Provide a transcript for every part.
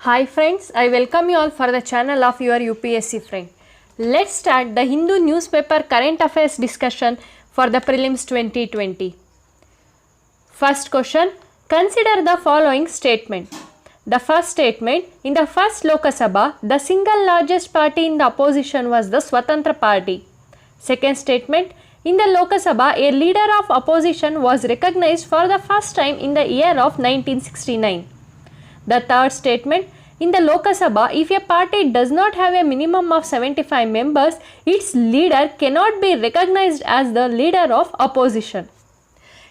Hi friends, I welcome you all for the channel of your UPSC friend. Let's start the Hindu newspaper current affairs discussion for the prelims 2020. First question, consider the following statement. The first statement, in the first Lok Sabha, the single largest party in the opposition was the Swatantra Party. Second statement, in the Lok Sabha, a leader of opposition was recognized for the first time in the year of 1969. The third statement, in the Lok Sabha, if a party does not have a minimum of 75 members, its leader cannot be recognized as the leader of opposition.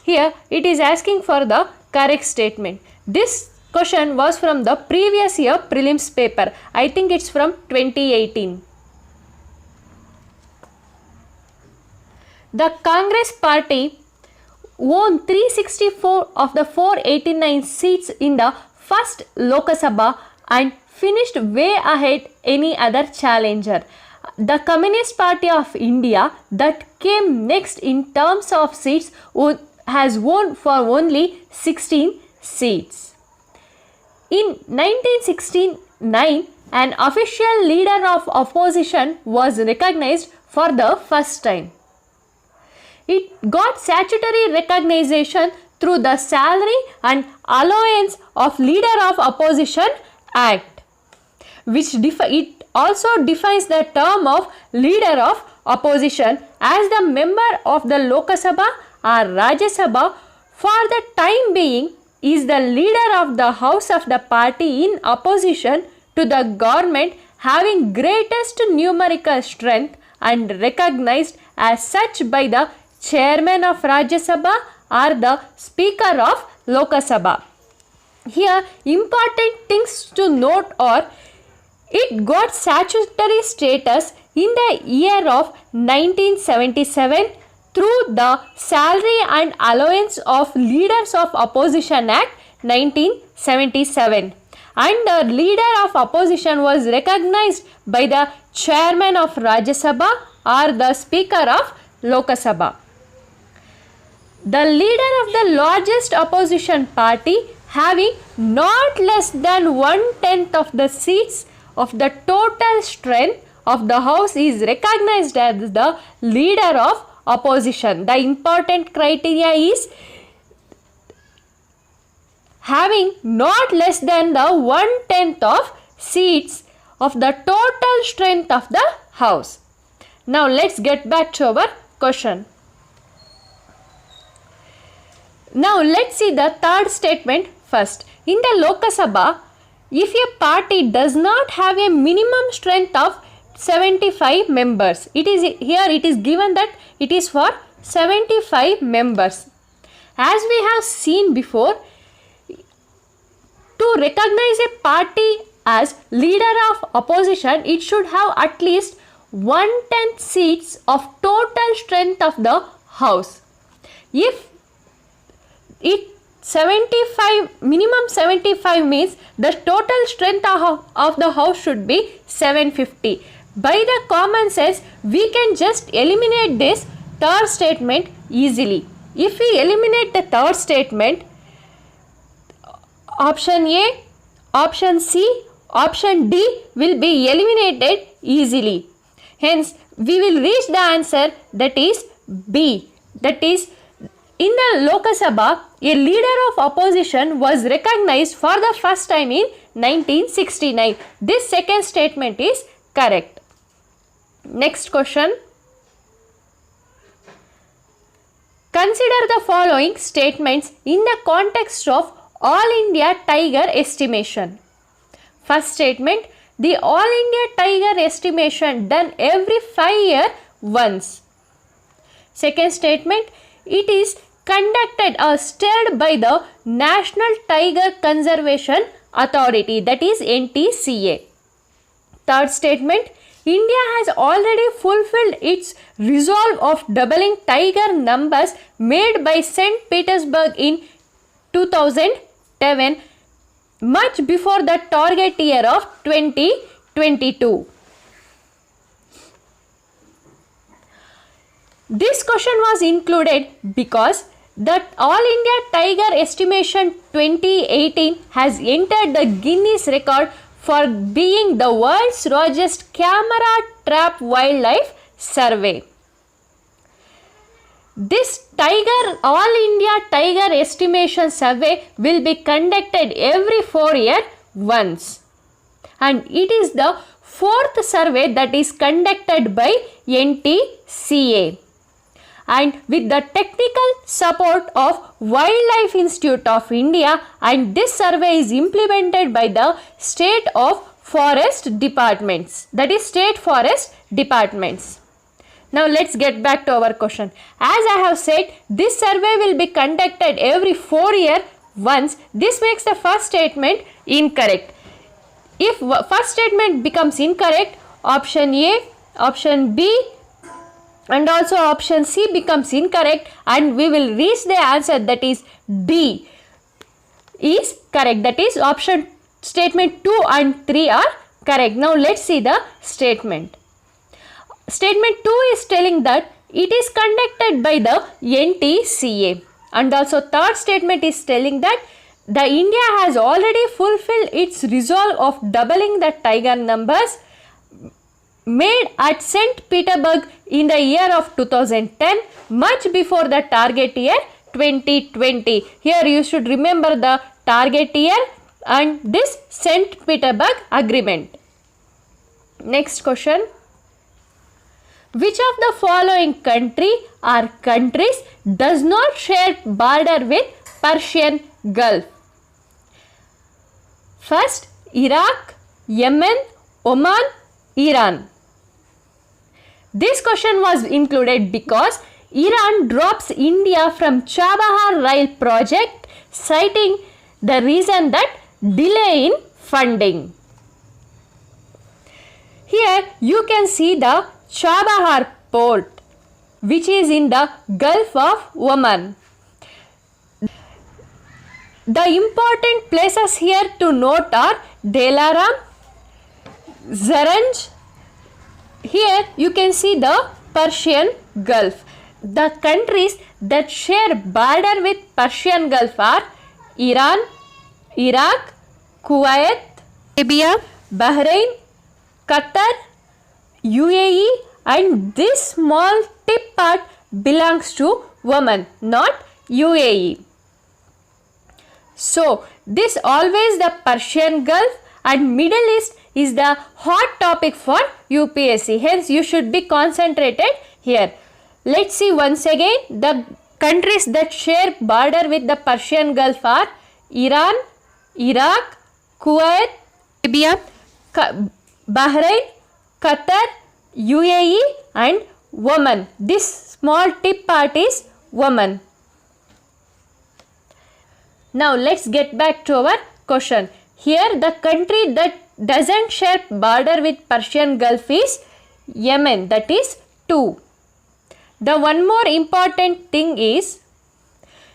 Here it is asking for the correct statement. This question was from the previous year prelims paper. I think it's from 2018. The Congress party won 364 of the 489 seats in the first Lok Sabha and finished way ahead any other challenger. The Communist Party of India, that came next in terms of seats, has won for only 16 seats. In 1969, an official leader of opposition was recognized for the first time. It got statutory recognition through the Salary and Allowance of Leader of Opposition Act, which it also defines the term of leader of opposition as the member of the Lok Sabha or Rajya Sabha for the time being is the leader of the house of the party in opposition to the government having greatest numerical strength and recognized as such by the chairman of Rajya Sabha or the speaker of Lok Sabha. Here important things to note are it got statutory status in the year of 1977 through the Salary and Allowance of Leaders of Opposition Act 1977, and the leader of opposition was recognized by the chairman of Rajya Sabha or the speaker of Lok Sabha. The leader of the largest opposition party having not less than 1/10 of the seats of the total strength of the house is recognized as the leader of opposition. The important criteria is having not less than the 1/10 of seats of the total strength of the house. Now let's get back to our question. Now let's see the third statement first. In the Lok Sabha, if a party does not have a minimum strength of 75 members, it is given that it is for 75 members. As we have seen before, to recognize a party as leader of opposition, it should have at least 1/10 seats of total strength of the house. If it 75 minimum 75 means the total strength of the house should be 750. By the common sense, we can just eliminate this third statement easily. If we eliminate the third statement, option A, option C, option D will be eliminated easily. Hence, we will reach the answer that is B. That is, in the Lok Sabha, a leader of opposition was recognized for the first time in 1969. This second statement is correct. Next question. Consider the following statements in the context of All India Tiger Estimation. First statement, the All India Tiger Estimation done every 5 years once. Second statement, it is conducted or steered by the National Tiger Conservation Authority, that is NTCA. Third statement, India has already fulfilled its resolve of doubling tiger numbers made by St. Petersburg in 2007, much before the target year of 2022. This question was included because The All India Tiger Estimation 2018 has entered the Guinness record for being the world's largest camera trap wildlife survey. This All India Tiger Estimation Survey will be conducted every 4 years once, and it is the fourth survey that is conducted by NTCA, and with the technical support of Wildlife Institute of India, and this survey is implemented by the state of forest departments, that is state forest departments. Now let's get back to our question. As I have said, this survey will be conducted every 4 years once. This makes the first statement incorrect. If first statement becomes incorrect, option A, option B and also option C becomes incorrect, and we will reach the answer that is D is correct. That is option statement 2 and 3 are correct. Now let's see the statement. Statement 2 is telling that it is conducted by the NTCA, and also third statement is telling that the India has already fulfilled its resolve of doubling the tiger numbers made at St. Petersburg in the year of 2010, much before the target year 2020. Here you should remember the target year and this St. Petersburg agreement. Next question. Which of the following countries does not share border with Persian Gulf? First, Iraq, Yemen, Oman, Iran. This question was included because Iran drops India from Chabahar rail project, citing the reason that delay in funding. Here you can see the Chabahar port, which is in the Gulf of Oman. The important places here to note are Dilaram, Zaranj. Here you can see the Persian Gulf. The countries that share border with Persian Gulf are Iran, Iraq, Kuwait, Arabia, Bahrain, Qatar, UAE, and this small tip part belongs to Oman, not UAE. So this always the Persian Gulf and Middle East is the hot topic for UPSC. Hence you should be concentrated here. Let's see once again, the countries that share border with the Persian Gulf are Iran, Iraq, Kuwait, Arabia, Bahrain, Qatar, UAE and Oman. This small tip part is Oman. Now let's get back to our question. Here the country that doesn't share border with Persian Gulf is Yemen, that is 2. The one more important thing is,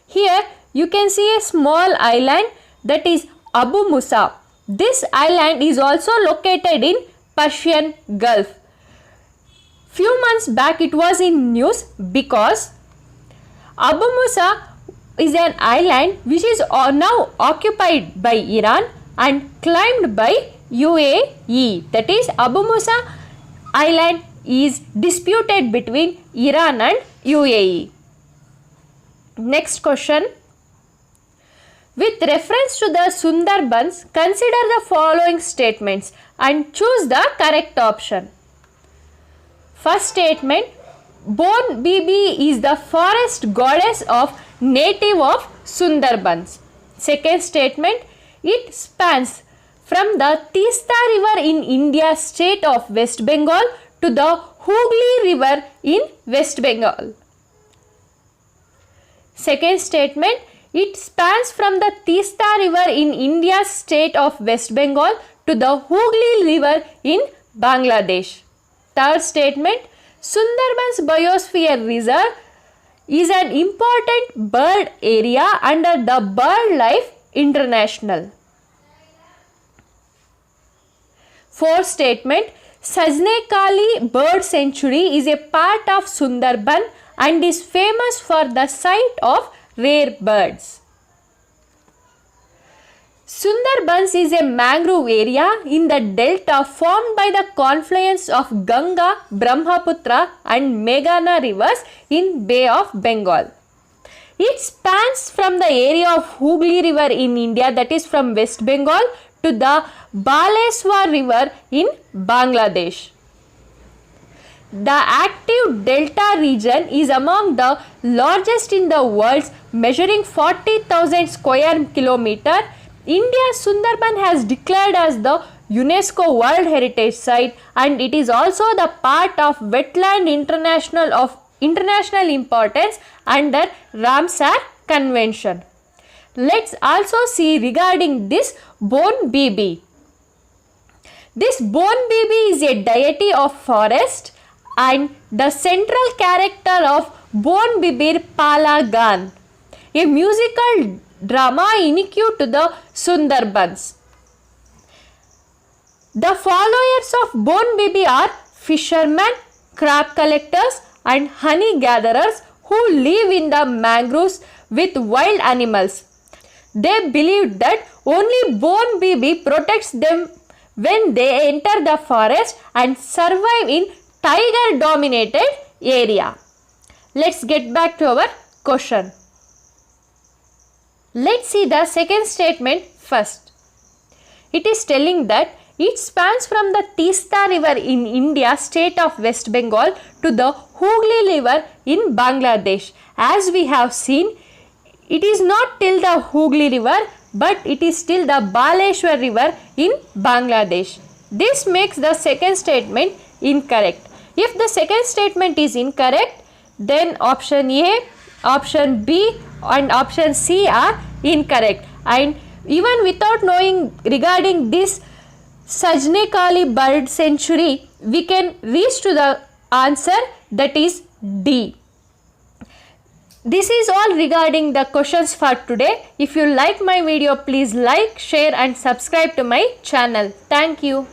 here you can see a small island that is Abu Musa. This island is also located in Persian Gulf. Few months back it was in news because Abu Musa is an island which is now occupied by Iran and claimed by UAE. That is, Abu Musa island is disputed between Iran and UAE. Next question. With reference to the Sundarbans, consider the following statements and choose the correct option. First statement, Bon Bibi is the forest goddess of native of Sundarbans. Second statement, it spans from the Teesta river in India state of West Bengal to the Hooghly river in West Bengal. Second statement, it spans from the Teesta river in India state of West Bengal to the Hooghly river in Bangladesh. Third statement, Sundarbans Biosphere Reserve is an important bird area under the BirdLife International. Fourth statement, Sajne Kali Bird Sanctuary is a part of Sundarban and is famous for the sight of rare birds. Sundarbans is a mangrove area in the delta formed by the confluence of Ganga, Brahmaputra and Meghna rivers in Bay of Bengal. It spans from the area of Hooghly river in India, that is from West Bengal, to the Baleswar river in Bangladesh. The active delta region is among the largest in the world, measuring 40,000 square kilometer. India's Sundarban has declared as the UNESCO World Heritage Site, and it is also the part of wetland international importance under Ramsar Convention. Let's also see regarding this Bon Bibi. This Bon Bibi is a deity of forest and the central character of Bon Bibir Pala Gan, a musical drama unique to the Sundarbans. The followers of Bon Bibi are fishermen, crab collectors and honey gatherers who live in the mangroves with wild animals. They believe that only Bon Bibi protects them when they enter the forest and survive in tiger dominated area. Let's get back to our question. Let's see the second statement first. It is telling that it spans from the Teesta river in India, state of West Bengal, to the Hooghly river in Bangladesh. As we have seen, it is not till the Hooghly river, but it is till the Baleshwar river in Bangladesh. This makes the second statement incorrect. If the second statement is incorrect, then option A, option B and option C are incorrect. And even without knowing regarding this Sajne Kali bird sanctuary, we can reach to the answer, that is D. This is all regarding the questions for today. If you like my video, please like, share and subscribe to my channel. Thank you.